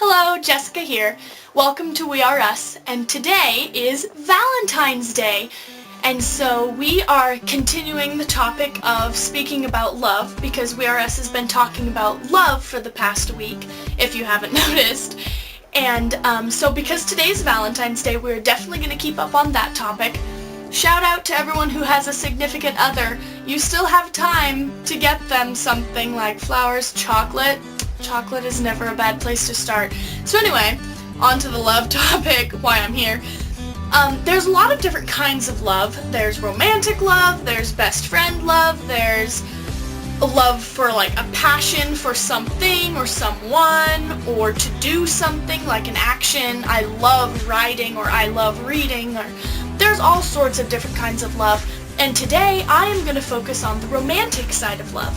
Hello, Jessica here. Welcome to We Are Us, and today is Valentine's Day. And so we are continuing the topic of speaking about love because We Are Us has been talking about love for the past week, if you haven't noticed. And so because today's Valentine's Day, we're definitely going to keep up on that topic. Shout out to everyone who has a significant other. You still have time to get them something like flowers, chocolate. Chocolate is never a bad place to start. So anyway, on to the love topic, why I'm here. There's a lot of different kinds of love. There's romantic love, there's best friend love, there's a love for like a passion for something or someone or to do something like an action. I love writing or I love reading, or there's all sorts of different kinds of love. And today I am going to focus on the romantic side of love.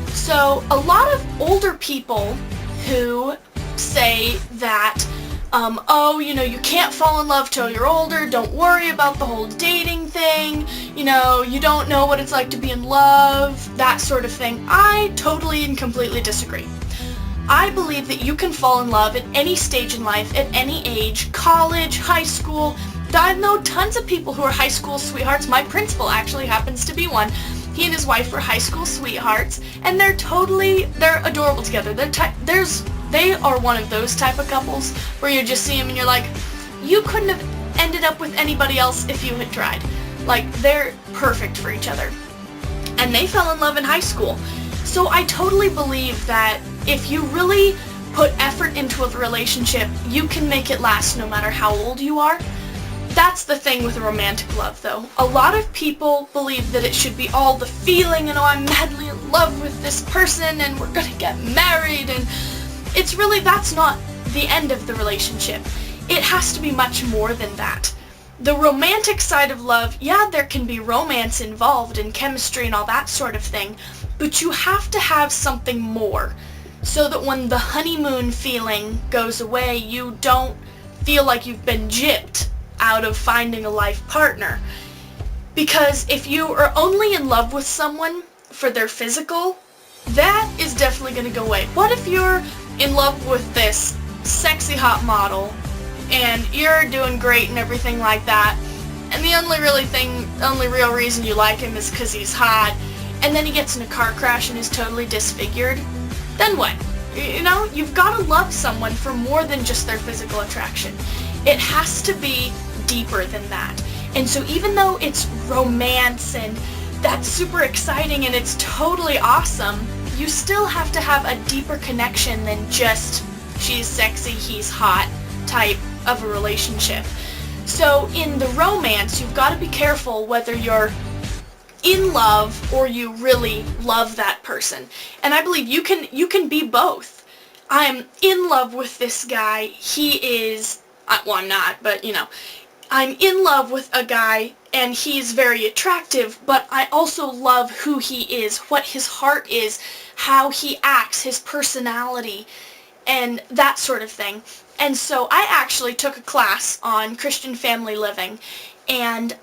So a lot of older people who say that, you can't fall in love till you're older, don't worry about the whole dating thing, you don't know what it's like to be in love, that sort of thing. I totally and completely disagree. I believe that you can fall in love at any stage in life, at any age, college, high school. I know tons of people who are high school sweethearts. My principal actually happens to be one. He and his wife were high school sweethearts, and they're adorable together. They are one of those type of couples where you just see them and you're like, you couldn't have ended up with anybody else if you had tried. Like, they're perfect for each other. And they fell in love in high school. So I totally believe that if you really put effort into a relationship, you can make it last no matter how old you are. That's the thing with romantic love, though. A lot of people believe that it should be all the feeling, I'm madly in love with this person and we're gonna get married, and that's not the end of the relationship. It has to be much more than that. The romantic side of love, yeah, there can be romance involved and chemistry and all that sort of thing, but you have to have something more so that when the honeymoon feeling goes away, you don't feel like you've been gypped out of finding a life partner. Because if you are only in love with someone for their physical, that is definitely going to go away. What if you're in love with this sexy hot model and you're doing great and everything like that, and the only real reason you like him is because he's hot, and then he gets in a car crash and is totally disfigured? Then what? You've got to love someone for more than just their physical attraction. It has to be deeper than that. And so even though it's romance and that's super exciting and it's totally awesome, you still have to have a deeper connection than just she's sexy, he's hot type of a relationship. So in the romance, you've got to be careful whether you're in love or you really love that person. And I believe you can be both. I'm in love with this guy. He is, well, I'm not, but I'm in love with a guy and he's very attractive, but I also love who he is, what his heart is, how he acts, his personality, and that sort of thing. And so I actually took a class on Christian family living and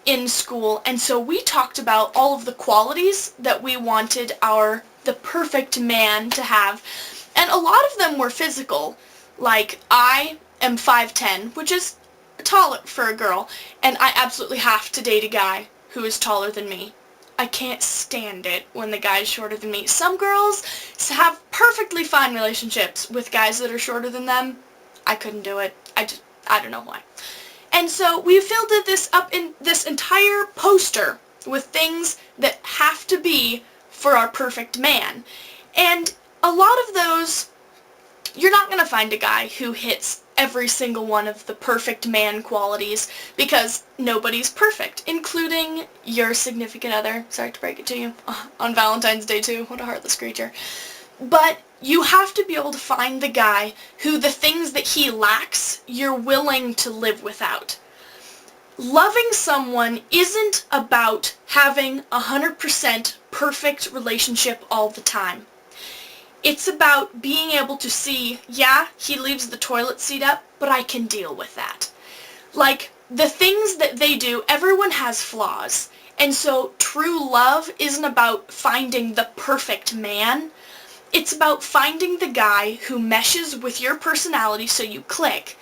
in school, and so we talked about all of the qualities that we wanted the perfect man to have, and a lot of them were physical. Like, I am 5'10", which is taller for a girl, and I absolutely have to date a guy who is taller than me. I can't stand it when the guy's shorter than me. Some girls have perfectly fine relationships with guys that are shorter than them. I couldn't do it. I don't know why. And so we filled this up in this entire poster with things that have to be for our perfect man. And a lot of those, you're not going to find a guy who hits every single one of the perfect man qualities, because nobody's perfect, including your significant other. Sorry to break it to you. On Valentine's Day too. What a heartless creature. But you have to be able to find the guy who the things that he lacks, you're willing to live without. Loving someone isn't about having 100% perfect relationship all the time. It's about being able to see, yeah, he leaves the toilet seat up, but I can deal with that. Like, the things that they do, everyone has flaws. And so true love isn't about finding the perfect man. It's about finding the guy who meshes with your personality so you click.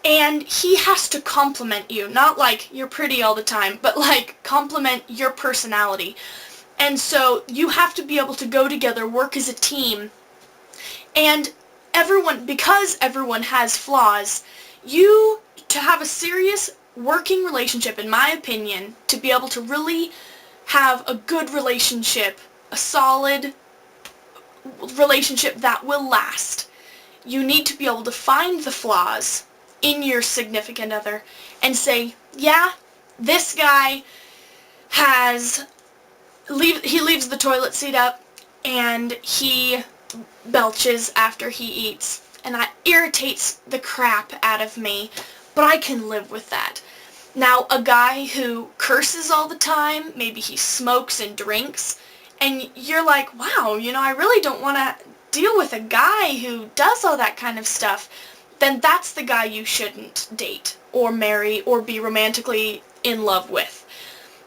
And he has to compliment you, not like you're pretty all the time, but like compliment your personality. And so you have to be able to go together, work as a team. And because everyone has flaws, to have a serious working relationship, in my opinion, to be able to really have a good relationship, a solid relationship that will last, you need to be able to find the flaws in your significant other and say, yeah, this guy he leaves the toilet seat up and he belches after he eats, and that irritates the crap out of me, but I can live with that. Now, a guy who curses all the time, maybe he smokes and drinks, and you're like, wow, I really don't want to deal with a guy who does all that kind of stuff, then that's the guy you shouldn't date or marry or be romantically in love with.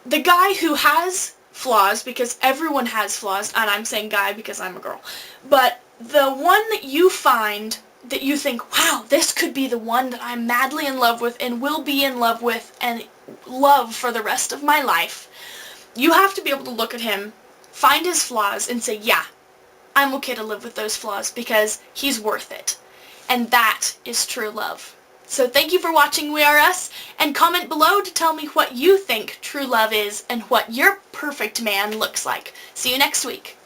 The guy who has flaws, because everyone has flaws, and I'm saying guy because I'm a girl, but the one that you find that you think, wow, this could be the one that I'm madly in love with and will be in love with and love for the rest of my life, you have to be able to look at him, find his flaws, and say, yeah, I'm okay to live with those flaws because he's worth it. And that is true love. So thank you for watching We Are Us, and comment below to tell me what you think true love is and what your perfect man looks like. See you next week.